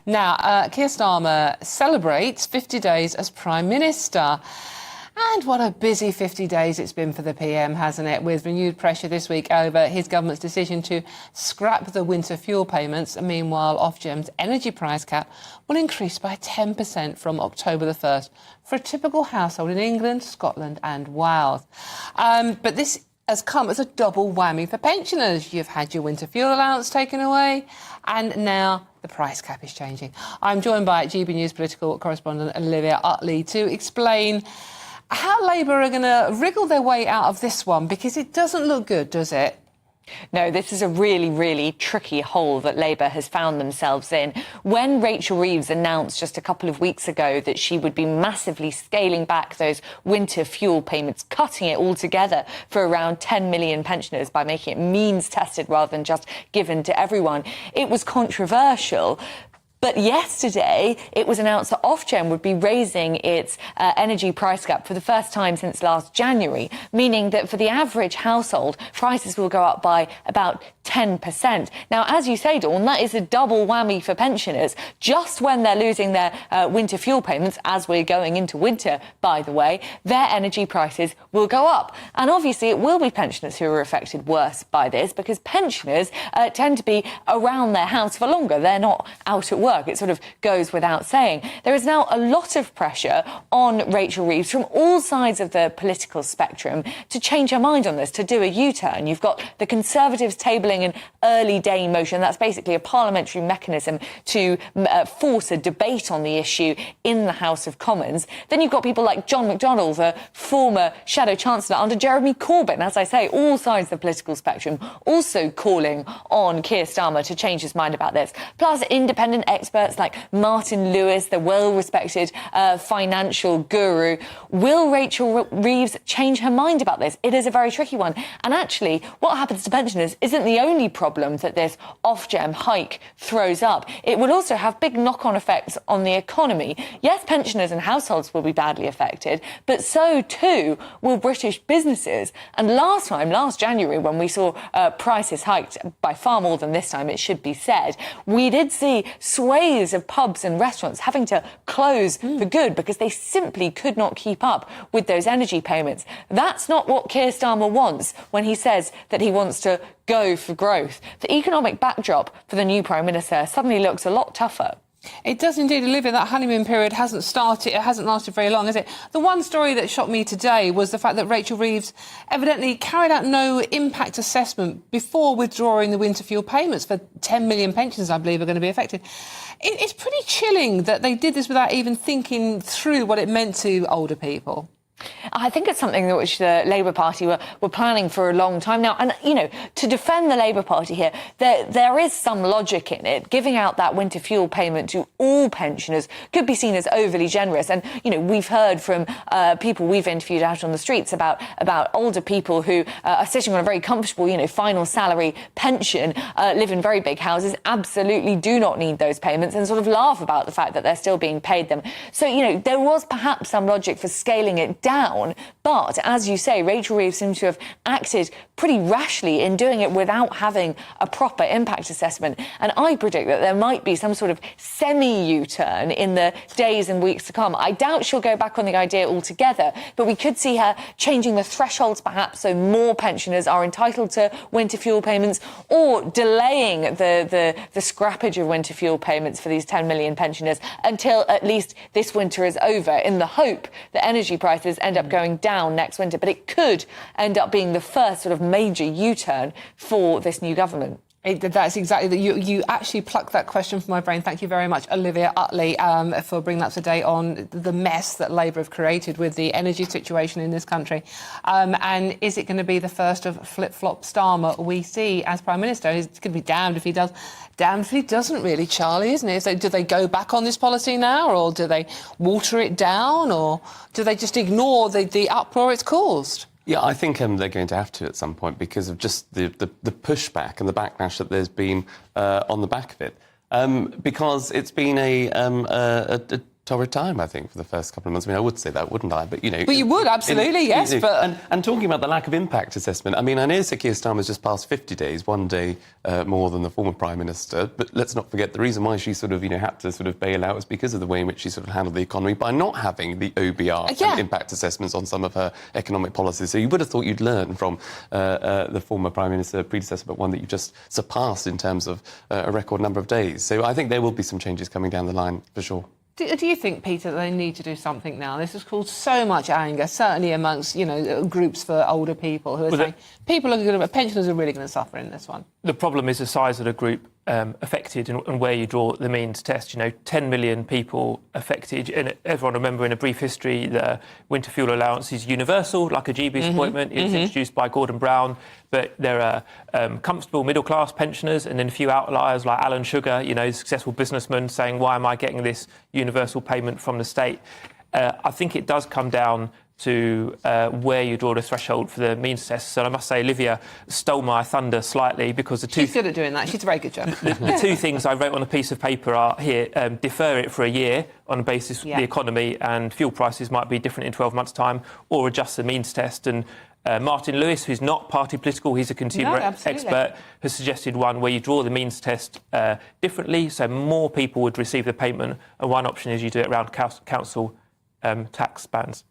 Now, Keir Starmer celebrates 50 days as Prime Minister. And what a busy 50 days it's been for the PM, hasn't it? With renewed pressure this week over his government's decision to scrap the winter fuel payments. Meanwhile, Ofgem's energy price cap will increase by 10% from October the 1st for a typical household in England, Scotland and Wales. But this has come as a double whammy for pensioners. You've had your winter fuel allowance taken away and now the price cap is changing. I'm joined by GB News political correspondent Olivia Utley to explain how Labour are going to wriggle their way out of this one, because it doesn't look good, does it? No, this is a really, really tricky hole that Labour has found themselves in. When Rachel Reeves announced just a couple of weeks ago that she would be massively scaling back those winter fuel payments, cutting it altogether for around 10 million pensioners by making it means-tested rather than just given to everyone, it was controversial. But yesterday, it was announced that Ofgem would be raising its energy price cap for the first time since last January, meaning that for the average household, prices will go up by about 10%. Now, as you say, Dawn, that is a double whammy for pensioners. Just when they're losing their winter fuel payments, as we're going into winter, by the way, their energy prices will go up. And obviously, it will be pensioners who are affected worse by this, because pensioners tend to be around their house for longer. They're not out at work. It sort of goes without saying. There is now a lot of pressure on Rachel Reeves from all sides of the political spectrum to change her mind on this, to do a U-turn. You've got the Conservatives tabling an early day motion. That's basically a parliamentary mechanism to force a debate on the issue in the House of Commons. Then you've got people like John McDonnell, the former Shadow Chancellor under Jeremy Corbyn. As I say, all sides of the political spectrum also calling on Keir Starmer to change his mind about this. Plus, independent experts like Martin Lewis, the well-respected financial guru. Will Rachel Reeves change her mind about this? It is a very tricky one. And actually, what happens to pensioners isn't the only problem that this Ofgem hike throws up. It will also have big knock-on effects on the economy. Yes, pensioners and households will be badly affected, but so too will British businesses. And last January, when we saw prices hiked by far more than this time, it should be said, we did see swathes of pubs and restaurants having to close for good because they simply could not keep up with those energy payments. That's not what Keir Starmer wants when he says that he wants to go for growth. The economic backdrop for the new Prime Minister suddenly looks a lot tougher. It does indeed, Olivia. That honeymoon period hasn't lasted very long, has it? The one story that shocked me today was the fact that Rachel Reeves evidently carried out no impact assessment before withdrawing the winter fuel payments for 10 million pensioners, I believe, are going to be affected. It's pretty chilling that they did this without even thinking through what it meant to older people. I think it's something that which the Labour Party were planning for a long time now. And, you know, to defend the Labour Party here, there is some logic in it. Giving out that winter fuel payment to all pensioners could be seen as overly generous. And, you know, we've heard from people we've interviewed out on the streets about older people who are sitting on a very comfortable, you know, final salary pension, live in very big houses, absolutely do not need those payments, and sort of laugh about the fact that they're still being paid them. So, you know, there was perhaps some logic for scaling it down, but as you say, Rachel Reeves seems to have acted pretty rashly in doing it without having a proper impact assessment. And I predict that there might be some sort of semi-U-turn in the days and weeks to come. I doubt she'll go back on the idea altogether, but we could see her changing the thresholds perhaps so more pensioners are entitled to winter fuel payments, or delaying the scrappage of winter fuel payments for these 10 million pensioners until at least this winter is over, in the hope that energy prices end up going down next winter. But it could end up being the first sort of major U-turn for this new government. That's exactly that. You actually plucked that question from my brain. Thank you very much, Olivia Utley, for bringing that today on the mess that Labour have created with the energy situation in this country. And is it going to be the first of flip-flop Starmer we see as Prime Minister? It's going to be damned if he does, damned if he doesn't, really, Charlie, isn't it? So do they go back on this policy now, or do they water it down, or do they just ignore the uproar it's caused? Yeah, I think they're going to have to at some point because of just the pushback and the backlash that there's been on the back of it. Because it's been a torrid time, I think, for the first couple of months. I mean, I would say that, wouldn't I? But, But you would, absolutely, yes. But And talking about the lack of impact assessment, I mean, I know Sir Keir Starmer's just passed 50 days, one day more than the former Prime Minister, but let's not forget the reason why she sort of, had to sort of bail out was because of the way in which she sort of handled the economy by not having the OBR and impact assessments on some of her economic policies. So you would have thought you'd learn from the former Prime Minister predecessor, but one that you just surpassed in terms of a record number of days. So I think there will be some changes coming down the line, for sure. do you think, Peter, that they need to do something now? This has caused so much anger, certainly amongst, groups for older people who are saying pensioners are really going to suffer in this one. The problem is the size of the group affected and where you draw the means test. 10 million people affected. And everyone remember in a brief history, the winter fuel allowance is universal, like a GB's appointment. It's introduced by Gordon Brown. But there are comfortable middle-class pensioners and then a few outliers like Alan Sugar, successful businessman, saying, why am I getting this universal payment from the state? I think it does come down to where you draw the threshold for the means test. So I must say, Olivia stole my thunder slightly because She's good at doing that. She's a very good job. The two things I wrote on a piece of paper are here, defer it for a year on the basis of the economy and fuel prices might be different in 12 months' time, or adjust the means test. And Martin Lewis, who's not party political, he's a consumer expert, has suggested one where you draw the means test differently, so more people would receive the payment. And one option is you do it around council tax bands.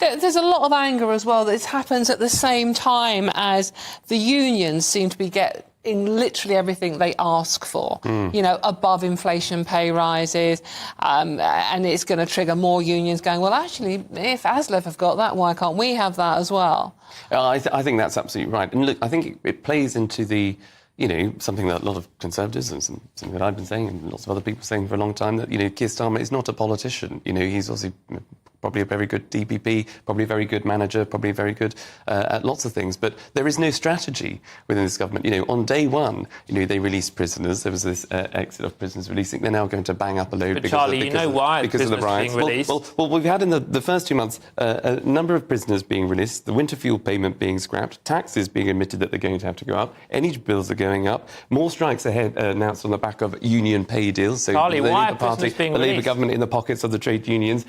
There's a lot of anger as well. This happens at the same time as the unions seem to be getting literally everything they ask for, above inflation pay rises, and it's going to trigger more unions going, well, actually, if ASLEF have got that, why can't we have that as well? I think that's absolutely right. And look, I think it plays into the, something that a lot of Conservatives and something that I've been saying and lots of other people saying for a long time, that, Keir Starmer is not a politician. He's obviously probably a very good DPP, probably a very good manager, probably very good at lots of things. But there is no strategy within this government. On day one, they released prisoners. There was this exit of prisoners releasing. They're now going to bang up a load because of the riots. Well, we've had in the first 2 months a number of prisoners being released, the winter fuel payment being scrapped, taxes being admitted that they're going to have to go up, energy bills are going up, more strikes ahead announced on the back of union pay deals. So Charlie, the why Labour Party, the Labour government in the pockets of the trade unions,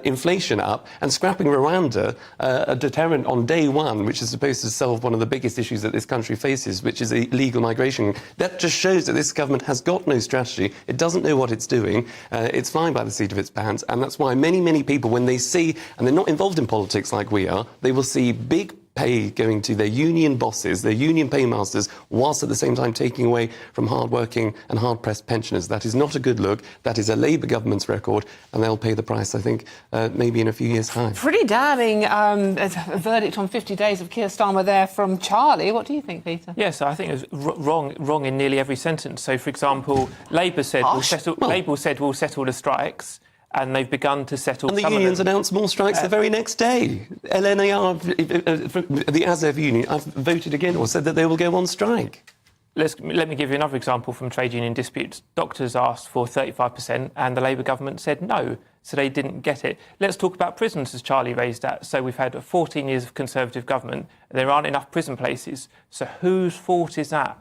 inflation up, and scrapping Rwanda, a deterrent on day one, which is supposed to solve one of the biggest issues that this country faces, which is illegal migration. That just shows that this government has got no strategy. It doesn't know what it's doing. It's flying by the seat of its pants, and that's why many, many people, when they see, and they're not involved in politics like we are, they will see big pay going to their union bosses, their union paymasters, whilst at the same time taking away from hard-working and hard-pressed pensioners. That is not a good look. That is a Labour government's record, and they'll pay the price, I think, maybe in a few years' time. Pretty damning verdict on 50 days of Keir Starmer there from Charlie. What do you think, Peter? Yes, I think it's wrong in nearly every sentence. So, for example, Labour said we'll settle the strikes. And they've begun to settle. And the unions announced more strikes the very next day. LNAR, the ASEF union, I've voted again or said that they will go on strike. Let me give you another example from trade union disputes. Doctors asked for 35% and the Labour government said no, so they didn't get it. Let's talk about prisons, as Charlie raised that. So we've had 14 years of Conservative government. There aren't enough prison places. So whose fault is that?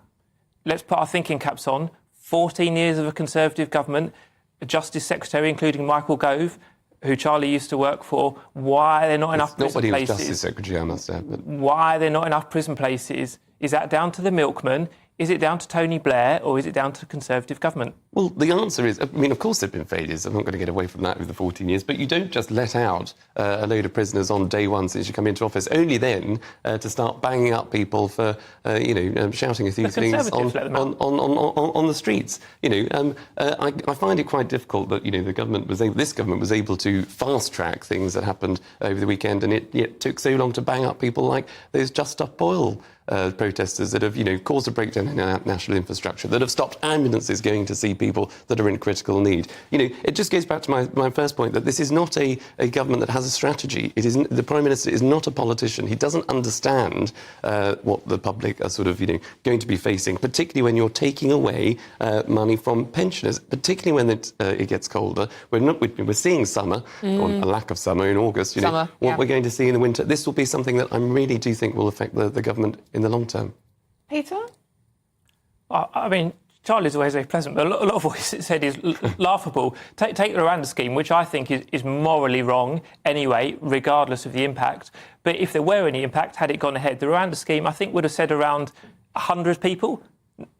Let's put our thinking caps on. 14 years of a Conservative government. A Justice Secretary, including Michael Gove, who Charlie used to work for. Why are there not enough prison places? Nobody was Justice Secretary, I must say. But why are there not enough prison places? Is that down to the milkman? Is it down to Tony Blair, or is it down to the Conservative government? Well, the answer is, of course there have been failures. I'm not going to get away from that over the 14 years, but you don't just let out a load of prisoners on day one since you come into office, only then to start banging up people for, shouting a few things on the streets. I find it quite difficult that, this government was able to fast-track things that happened over the weekend, and it took so long to bang up people like those Just Stop Oil protesters that have, caused a breakdown in our national infrastructure, that have stopped ambulances going to see people that are in critical need. It just goes back to my first point that this is not a government that has a strategy. The Prime Minister is not a politician. He doesn't understand what the public are sort of, going to be facing, particularly when you're taking away money from pensioners, particularly when it gets colder. We're seeing summer, or a lack of summer in August. What we're going to see in the winter. This will be something that I really do think will affect the government in the long term. Peter? I mean, Charlie's always very pleasant, but a lot of what he said is laughable. Take the Rwanda scheme, which I think is morally wrong anyway, regardless of the impact. But if there were any impact, had it gone ahead, the Rwanda scheme, I think, would have said around 100 people,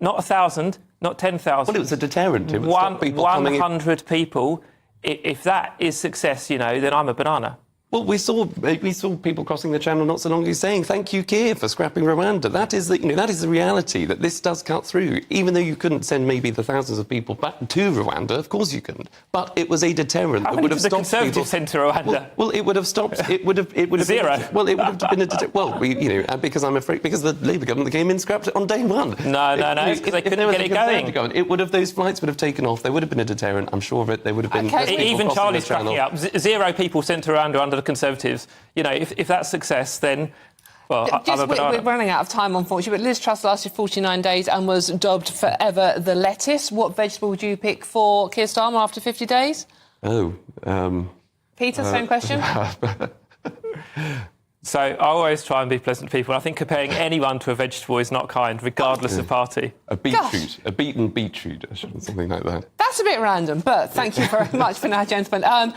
not 1,000, not 10,000. Well, it was a deterrent. It would stop people coming in. 100 people. If that is success, then I'm a banana. Well, we saw people crossing the channel not so long ago saying, "Thank you, Keir, for scrapping Rwanda." That is the reality, that this does cut through. Even though you couldn't send maybe the thousands of people back to Rwanda, of course you couldn't. But it was a deterrent that would have stopped people. How many did the Conservatives send to Rwanda? Well, it would have stopped. It would have. Zero. Well, it would have been a deterrent. Well, because I'm afraid because the Labour government came in scrapped it on day one. No, because they couldn't get it going. It would have. Those flights would have taken off. There would have been a deterrent. I'm sure of it. There would have been. Okay. Even Charlie's backing up. Zero people sent to Rwanda under the Conservatives. If that's success, then, well, I'm a banana. We're running out of time, unfortunately, but Liz Truss lasted 49 days and was dubbed forever the lettuce. What vegetable would you pick for Keir Starmer after 50 days? Peter, same question? So I always try and be pleasant to people. I think comparing anyone to a vegetable is not kind, regardless of party. A beetroot, a beaten beetroot, something like that. That's a bit random, but thank you very much for now, gentlemen.